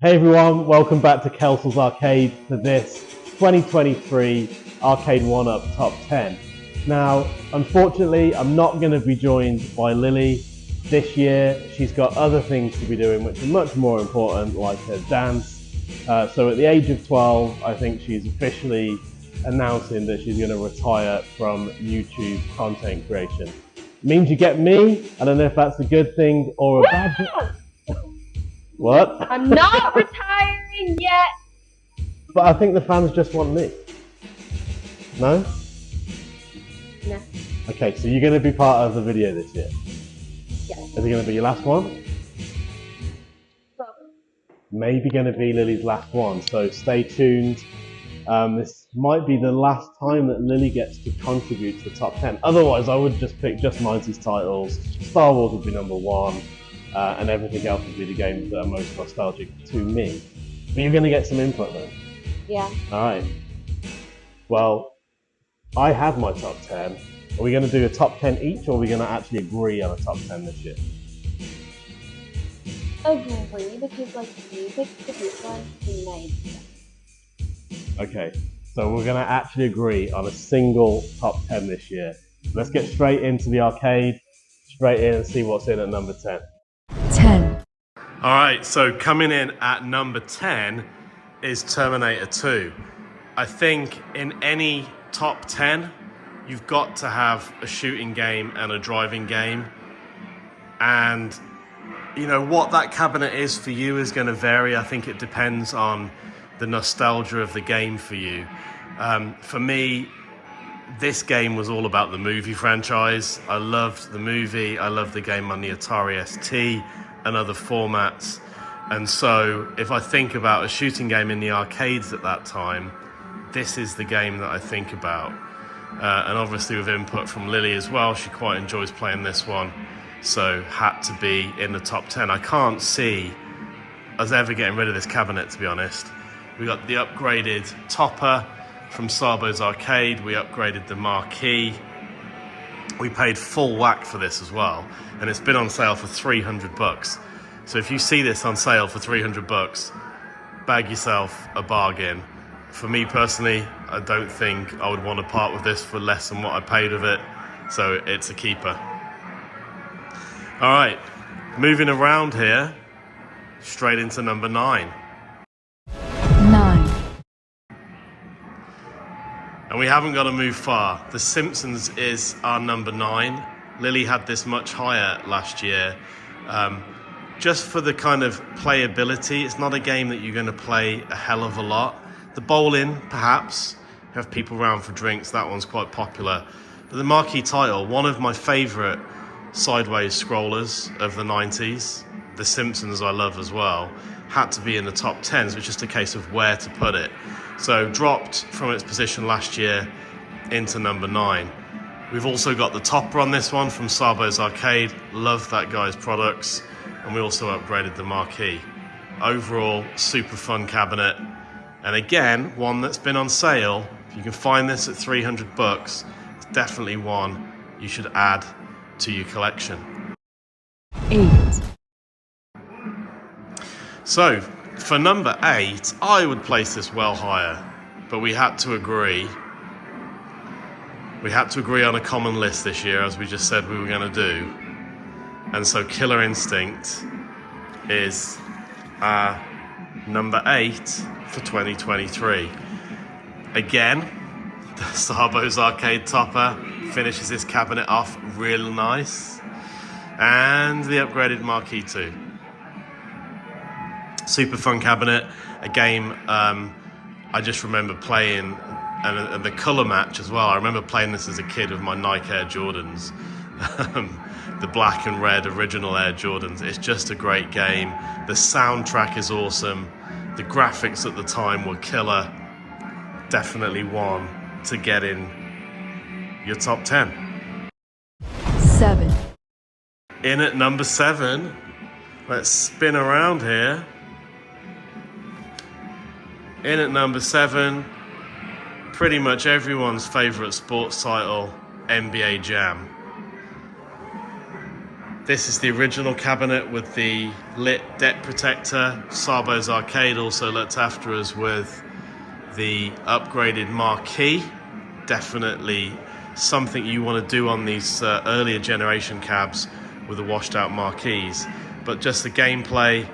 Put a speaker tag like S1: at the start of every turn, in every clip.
S1: Hey everyone, welcome back to Kelsalls Arcade for this 2023 Arcade1up Top 10. Now, unfortunately, I'm not going to be joined by Lily this year. She's got other things to be doing which are much more important, like her dance. So at the age of 12, I think she's officially announcing that she's going to retire from YouTube content creation. It means you get me. I don't know if that's a good thing or a bad thing. What?
S2: I'm not retiring yet.
S1: But I think the fans just want me. No?
S2: No.
S1: Okay, so you're going to be part of the video this year?
S2: Yeah.
S1: Is it going to be your last one?
S2: Probably.
S1: Maybe going to be Lily's last one, so stay tuned. This might be the last time that Lily gets to contribute to the top 10. Otherwise, I would just pick just 90s titles. Star Wars would be number one. And everything else would be the games that are most nostalgic to me. But you're going to get some input then?
S2: Yeah.
S1: Alright. Well, I had my top 10. Are we going to do a top 10 each, or are we going to actually agree on a top 10 this year?
S2: Agree, because like music could be fun tonight.
S1: Okay, so we're going to actually agree on a single top 10 this year. Let's get straight into the arcade, straight in and see what's in at number 10.
S3: 10.
S1: Alright, so coming in at number 10 is Terminator 2. I think in any top 10, you've got to have a shooting game and a driving game. And, you know, what that cabinet is for you is going to vary. I think it depends on the nostalgia of the game for you. For me, this game was all about the movie franchise. I loved the movie. I loved the game on the Atari ST and other formats. And so if I think about a shooting game in the arcades at that time, this is the game that I think about. And obviously with input from Lily as well, she quite enjoys playing this one. So had to be in the top 10. I can't see us ever getting rid of this cabinet, to be honest. We got the upgraded topper from Sabo's Arcade. We upgraded the marquee. We paid full whack for this as well, and it's been on sale for 300 bucks. So if you see this on sale for 300 bucks, bag yourself a bargain. For me personally, I don't think I would want to part with this for less than what I paid of it, so it's a keeper. All right, moving around here, straight into number 9.
S3: 9.
S1: And we haven't got to move far. The Simpsons is our number 9. Lily had this much higher last year. Just for the kind of playability, it's not a game that you're going to play a hell of a lot. The bowling, perhaps, have people around for drinks, that one's quite popular. But the marquee title, one of my favourite sideways scrollers of the 90s, The Simpsons I love as well, had to be in the top 10, so it's just a case of where to put it. So dropped from its position last year into number 9. We've also got the topper on this one from Sabo's Arcade. Love that guy's products. And we also upgraded the marquee. Overall, super fun cabinet. And again, one that's been on sale. If you can find this at 300 bucks, it's definitely one you should add to your collection.
S3: 8.
S1: So, for number 8, I would place this well higher, but we had to agree. We had to agree on a common list this year, as we just said we were going to do. And so Killer Instinct is number 8 for 2023. Again, the Sabo's Arcade topper finishes this cabinet off real nice. And the upgraded marquee too. Super fun cabinet, a game I just remember playing, and the colour match as well. I remember playing this as a kid with my Nike Air Jordans, the black and red original Air Jordans. It's just a great game. The soundtrack is awesome. The graphics at the time were killer. Definitely one to get in your top 10.
S3: 7.
S1: In at number 7, let's spin around here. In at number 7, pretty much everyone's favourite sports title, NBA Jam. This is the original cabinet with the lit deck protector. Sabo's Arcade also looked after us with the upgraded marquee. Definitely something you want to do on these earlier generation cabs with the washed out marquees. But just the gameplay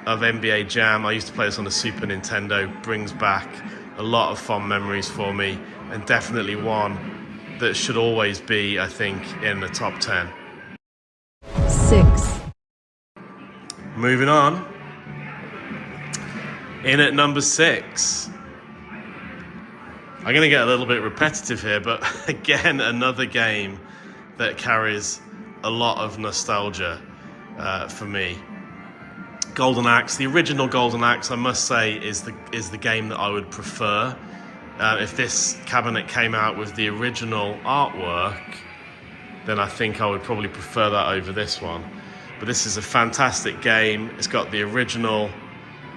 S1: of NBA Jam, I used to play this on the Super Nintendo, brings back a lot of fond memories for me, and definitely one that should always be, I think, in the top 10.
S3: 6,
S1: Moving on. In at number 6. I'm going to get a little bit repetitive here, but again, another game that carries a lot of nostalgia for me. Golden Axe, the original Golden Axe, I must say, is the game that I would prefer. If this cabinet came out with the original artwork, then I think I would probably prefer that over this one. But this is a fantastic game. It's got the original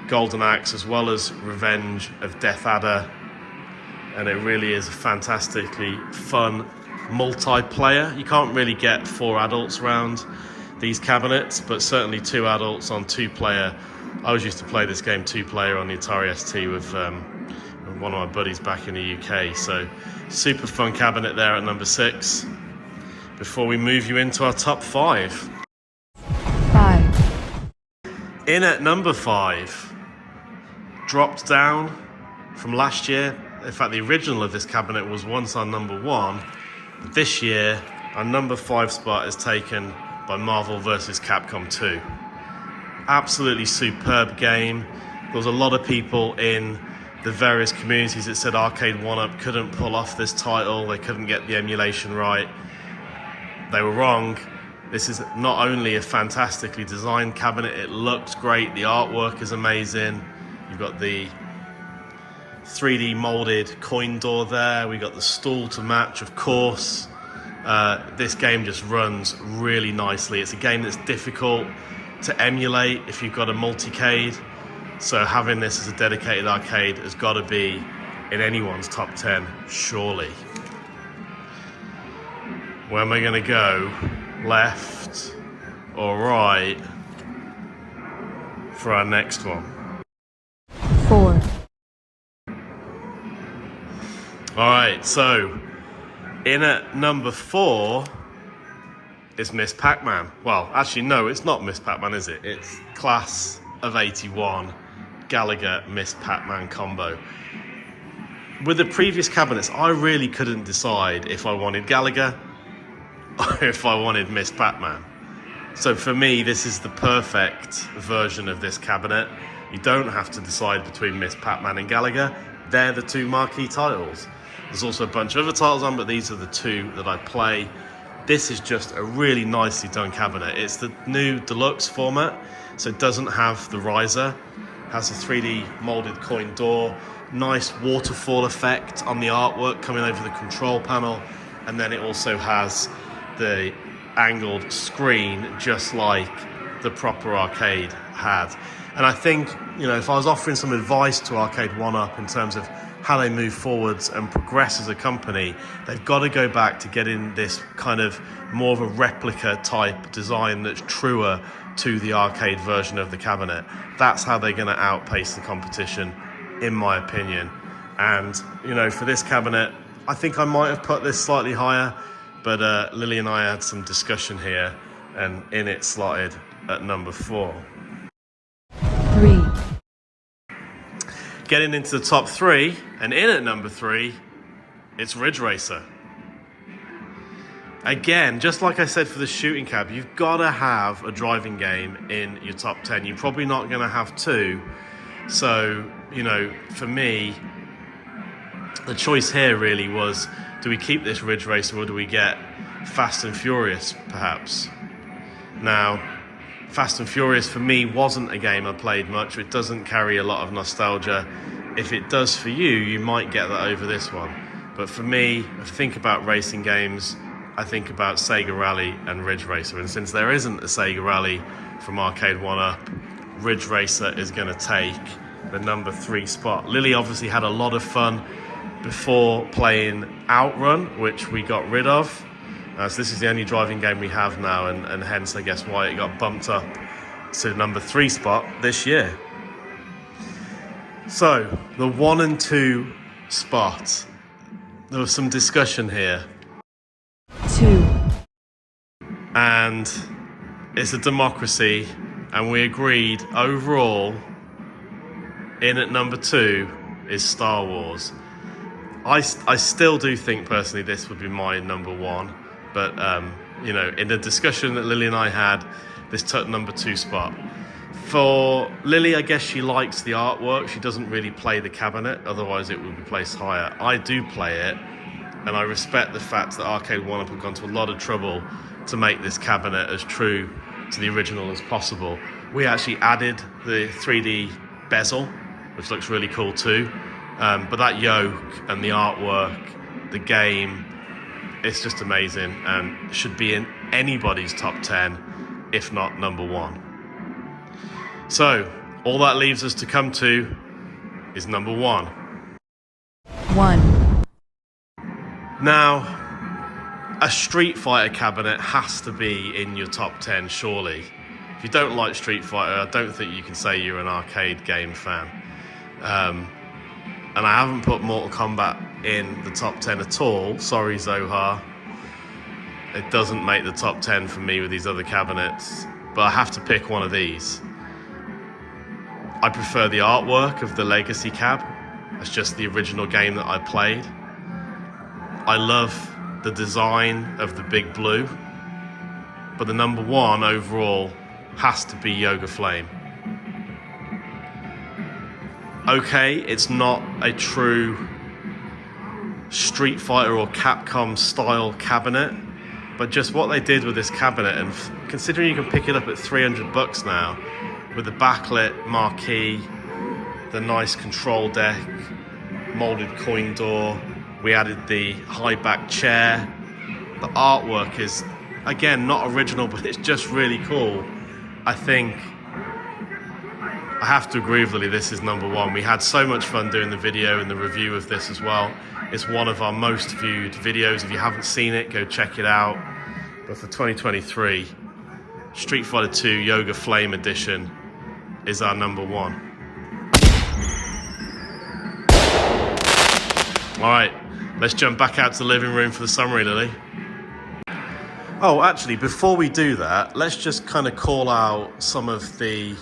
S1: Golden Axe as well as Revenge of Death Adder, and it really is a fantastically fun multiplayer. You can't really get 4 adults around these cabinets, but certainly 2 adults on 2-player. I always used to play this game 2-player on the Atari ST with one of my buddies back in the UK. So super fun cabinet there at number 6. Before we move you into our top 5.
S3: 5,
S1: In at number 5, dropped down from last year. In fact, the original of this cabinet was once our number 1. But this year, our number 5 spot is taken by Marvel vs. Capcom 2. Absolutely superb game. There was a lot of people in the various communities that said Arcade1up couldn't pull off this title, they couldn't get the emulation right. They were wrong. This is not only a fantastically designed cabinet, it looks great, the artwork is amazing. You've got the 3D molded coin door there, we got the stool to match, of course. This game just runs really nicely. It's a game that's difficult to emulate if you've got a multicade. So having this as a dedicated arcade has got to be in anyone's top 10, surely. Where am I going to go? Left or right for our next one?
S3: 4,
S1: All right, so in at number 4 is Miss Pac-Man. Well, actually, no, it's not Miss Pac-Man, is it? It's Class of 81 Gallagher Miss Pac-Man combo. With the previous cabinets, I really couldn't decide if I wanted Gallagher or if I wanted Miss Pac-Man. So for me, this is the perfect version of this cabinet. You don't have to decide between Miss Pac-Man and Gallagher. They're the 2 marquee titles. There's also a bunch of other titles on, but these are the 2 that I play. This is just a really nicely done cabinet. It's the new deluxe format, so it doesn't have the riser. It has a 3D molded coin door, nice waterfall effect on the artwork coming over the control panel, and then it also has the angled screen just like the proper arcade had. And I think, if I was offering some advice to Arcade1up in terms of how they move forwards and progress as a company, they've got to go back to getting this kind of more of a replica type design that's truer to the arcade version of the cabinet. That's how they're going to outpace the competition, in my opinion. And, for this cabinet, I think I might have put this slightly higher, but Lily and I had some discussion here, and in it slotted at number 4.
S3: 3,
S1: Getting into the top 3, and in at number 3, it's Ridge Racer. Again, just like I said for the shooting cab, you've got to have a driving game in your top 10. You're probably not going to have 2. So, for me, the choice here really was, do we keep this Ridge Racer or do we get Fast and Furious, perhaps? Now, Fast and Furious for me wasn't a game I played much. It doesn't carry a lot of nostalgia. If it does for you, you might get that over this one. But for me, if I think about racing games, I think about Sega Rally and Ridge Racer. And since there isn't a Sega Rally from Arcade1up, Ridge Racer is going to take the number 3 spot. Lily obviously had a lot of fun before playing Outrun, which we got rid of. So this is the only driving game we have now, and hence I guess why it got bumped up to number 3 spot this year. So the 1 and 2 spot, there was some discussion here.
S3: 2,
S1: And it's a democracy, and we agreed overall in at number 2 is Star Wars. I still do think personally this would be my number 1, but you know, in the discussion that Lily and I had, this took number 2 spot. For Lily, I guess she likes the artwork. She doesn't really play the cabinet, otherwise it would be placed higher. I do play it, and I respect the fact that Arcade1up have gone to a lot of trouble to make this cabinet as true to the original as possible. We actually added the 3D bezel, which looks really cool too. But that yoke and the artwork, the game, it's just amazing and should be in anybody's top 10, if not number 1. So, all that leaves us to come to is number 1.
S3: 1,
S1: Now, a Street Fighter cabinet has to be in your top 10, surely. If you don't like Street Fighter, I don't think you can say you're an arcade game fan. And I haven't put Mortal Kombat in the top 10 at all. Sorry, Zohar. It doesn't make the top 10 for me with these other cabinets, but I have to pick one of these. I prefer the artwork of the Legacy cab. That's just the original game that I played. I love the design of the big blue, but the number 1 overall has to be Yoga Flame. Okay, it's not a true Street Fighter or Capcom style cabinet, but just what they did with this cabinet, and considering you can pick it up at $300 now, with the backlit marquee, the nice control deck, molded coin door, we added the high back chair. The artwork is, again, not original, but it's just really cool. I think I have to agree with Lily, this is number 1. We had so much fun doing the video and the review of this as well. It's one of our most viewed videos. If you haven't seen it, go check it out. But for 2023, Street Fighter 2 Yoga Flame Edition is our number 1. All right, let's jump back out to the living room for the summary, Lily. Oh, actually, before we do that, let's just kind of call out some of the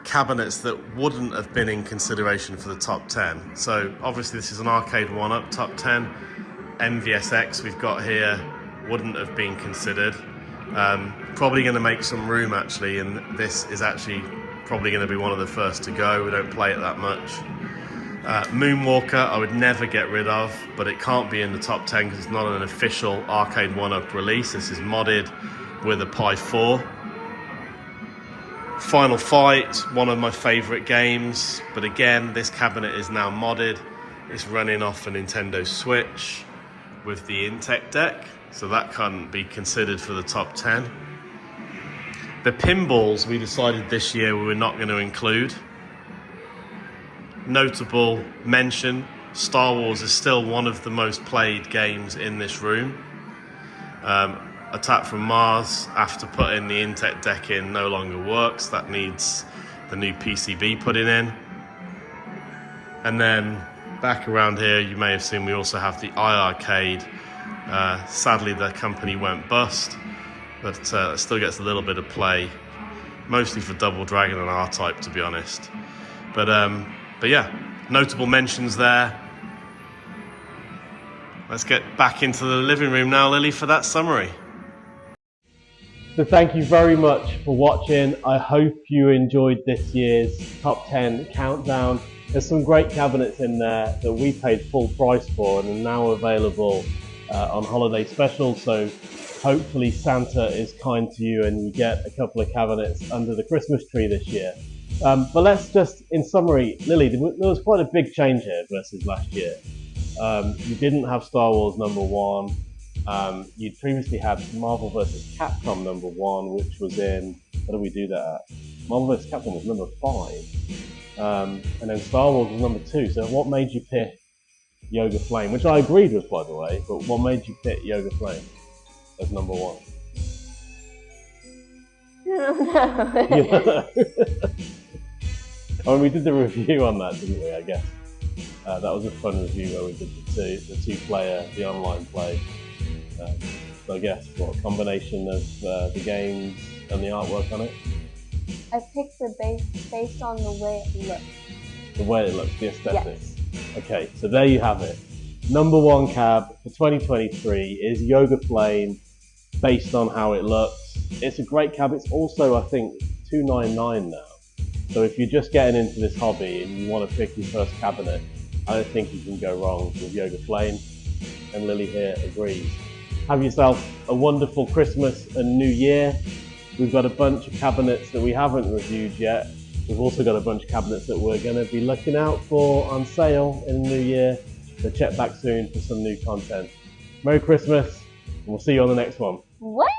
S1: cabinets that wouldn't have been in consideration for the top 10. So obviously this is an Arcade1up top 10. MVSX we've got here wouldn't have been considered. Probably going to make some room actually, and this is actually probably going to be one of the first to go. We don't play it that much. Moonwalker I would never get rid of, but it can't be in the top 10 because it's not an official Arcade1up release. This is modded with a Pi 4. Final Fight, one of my favourite games, but again, this cabinet is now modded. It's running off a Nintendo Switch with the Intec deck, so that can't be considered for the top 10. The pinballs we decided this year we were not going to include. Notable mention, Star Wars is still one of the most played games in this room. Attack from Mars, after putting the Intec deck in, no longer works. That needs the new PCB putting in. And then back around here, you may have seen we also have the iArcade. Sadly, the company went bust, but it still gets a little bit of play, mostly for Double Dragon and R-Type, to be honest. But yeah, notable mentions there. Let's get back into the living room now, Lily, for that summary. So thank you very much for watching. I hope you enjoyed this year's top 10 countdown. There's some great cabinets in there that we paid full price for and are now available on holiday special. So hopefully Santa is kind to you and you get a couple of cabinets under the Christmas tree this year. But let's just, in summary, Lily, there was quite a big change here versus last year. You didn't have Star Wars number 1. You'd previously had Marvel vs. Capcom number 1, which was in, what did we do that at? Marvel vs. Capcom was number 5. And then Star Wars was number 2. So what made you pick Yoga Flame? Which I agreed with, by the way, but what made you pick Yoga Flame? as number 1?
S2: No.
S1: I mean, we did the review on that, didn't we? I guess that was a fun review where we did the two-player, the online play. So I guess what, a combination of the games and the artwork on it.
S2: I picked the base based on the way it looks.
S1: The way it looks, the aesthetics. Yes. Okay, so there you have it. Number 1 cab for 2023 is Yoga Flame, based on how it looks. It's a great cab. It's also, I think, $299 now. So if you're just getting into this hobby and you want to pick your first cabinet, I don't think you can go wrong with Yoga Flame. And Lily here agrees. Have yourself a wonderful Christmas and New Year. We've got a bunch of cabinets that we haven't reviewed yet. We've also got a bunch of cabinets that we're going to be looking out for on sale in the new year. So check back soon for some new content. Merry Christmas, and we'll see you on the next one.
S2: What?